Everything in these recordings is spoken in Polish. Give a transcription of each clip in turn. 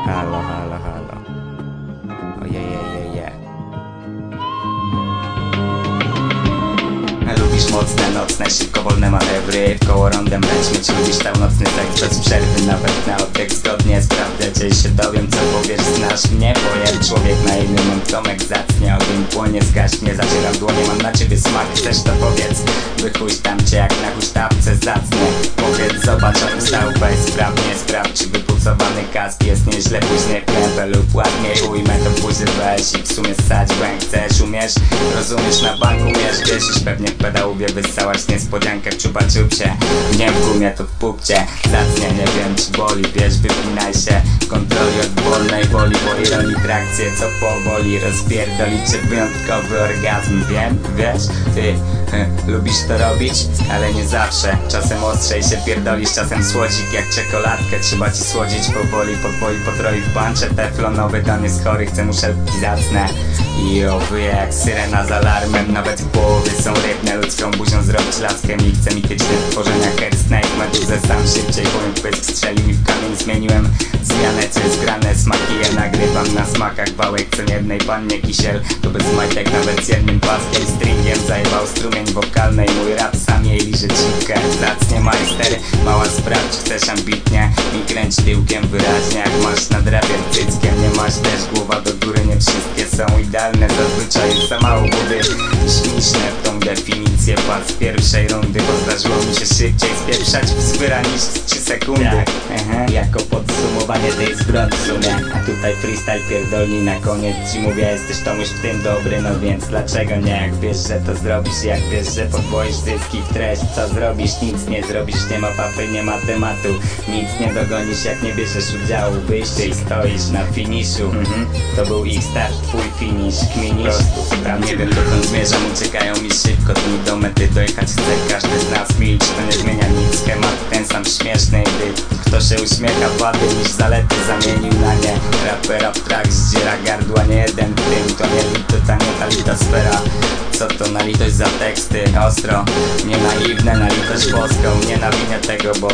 Halo, halo, halo. Ojejejeje. Lubisz mocne, nocne, szybko wolne manewry. W koło rondem lećmy, czy lubisz tam nocny tekst bez przerwy, nawet na oddech zgodnie. Sprawdzę cię, się dowiem, co powiesz, znasz mnie. Powiem, człowiek na innym, mam comek zacnie. Ogień płonie, zgaś mnie, zacieram dłonie, mam na ciebie smak. Chcesz to powiedz, wychuśtam cię jak na huśtawce zacnie. Powiedz, zobacz, on stał bezprawnie. Sprawdź, czy wypucowany kask jest nieźle. Później klępę lub ładniej ujmę to buzy weź i w sumie ssać łęk. Chcesz, umiesz, rozumiesz, na banku umiesz, wiesz, już pewnie w pedałówie wyssałaś niespodziankę w czupa czupcie. Nie w gumie, to w pupcie. Zacnie, nie wiem, czy boli, wiesz, wypinaj się. Kontroli od wolnej woli, bo ironii trakcję, co powoli rozpierdoli cię wyjątkowy orgazm. Wiem, wiesz, ty lubisz to robić, ale nie zawsze. Czasem ostrzej się pierdolisz, czasem słodzik jak czekoladkę. Trzeba ci słodzić powoli, podwoi, potroi w pancze. Teflonowy dan jest chory, chcę mu szelki zacne. I wyje jak syrena z alarmem. Nawet w połowie są rybne, ludzką buzią zrobić laskę. I chce mityczne stworzenia hair snake, meduzę sam szybciej, powiem pysk strzeli mi w kamień. Zmieniłem zmianę, co jest grane, smaki je nagrywam na smakach. Wałek co jednej pannie kisiel, to bez majtek nawet z jednym paskiem. Stringiem zajebał strumień wokalny i mój rap sam jej liże dziwkę. Zacnie majster, mała sprawdź, chcesz ambitnie mi kręć tyłkiem wyraźnie, jak masz nadrabiać cyckiem. Nie masz też głowa do góry, nie wszystkie są idealne, zazwyczaj jest za mało wody. Śmieszne w tą definicję pas z pierwszej rundy, bo zdarzyło mi się szybciej spieprzać w zbyra niż 3 sekundy. Jako podsumowanie tej zbrodni w sumie. A tutaj freestyle pierdolni na koniec ci mówię, jesteś Tomuś w tym dobry, no więc dlaczego nie? Jak wiesz, że to zrobisz, jak wiesz, że podwoisz zyski w treść. Co zrobisz? Nic nie zrobisz, nie ma papy, nie ma tematu. Nic nie dogonisz, jak nie bierzesz udziału w wyjściu i stoisz na finiszu. To był ich start, twój finish, kminisz? Nie wiem, dokąd zmierzam, uciekają mi szybko dni do mety dojechać chce każdy z nas. Milcz, to nie zmienia nic, schemat ten sam śmieszny, gdy kto się uśmiecha wady niż zalety zamienił na nie. Rapera w trak zdziera gardła, nie jeden w tym. To nie lit, to ta nie ta litosfera. Co to na litość za teksty? Ostro, nie naiwne, na litość boską. Nie nawinię tego, bo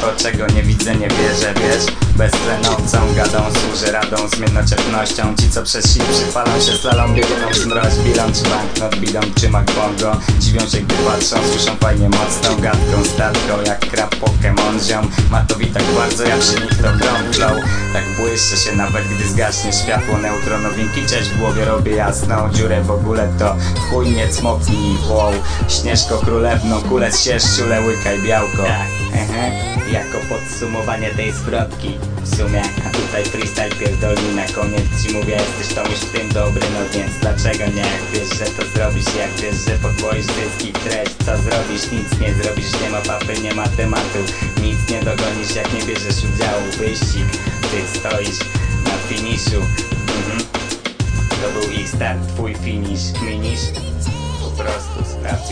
to czego nie widzę nie wierzę, wiesz. Beztlenowcą gadą służę radą, zmiennociepnością. Ci co przez sit przypalą się slalom, bieguną z mroź bilą, czy banknot bidą, czy bongo. Dziwią się gdy patrzą, słyszą fajnie mocną gadką, statką jak krab Pokémon ziom. Ma to tak bardzo, ja przy nich to chrome flow. Tak błyszczę się nawet gdy zgaśnie światło neutronowinki. Cześć w głowie robię jasną dziurę, w ogóle to chuj nie cmoknij. Wow, Śnieżko królewno, kulec się szczule, łykaj białko. Jako podsumowanie tej zwrotki w sumie. A tutaj freestyle pierdolni na koniec ci mówię, jesteś Tomuś w tym dobry, no więc dlaczego nie? Jak wiesz, że to zrobisz, jak wiesz, że podwoisz zyski w treść. Co zrobisz? Nic nie zrobisz, nie ma papy, nie ma tematu. Nic nie dogonisz, jak nie bierzesz udziału w wyścig. Ty stoisz na finiszu. To był ich start, twój finish, kminisz? Po prostu sprawdź.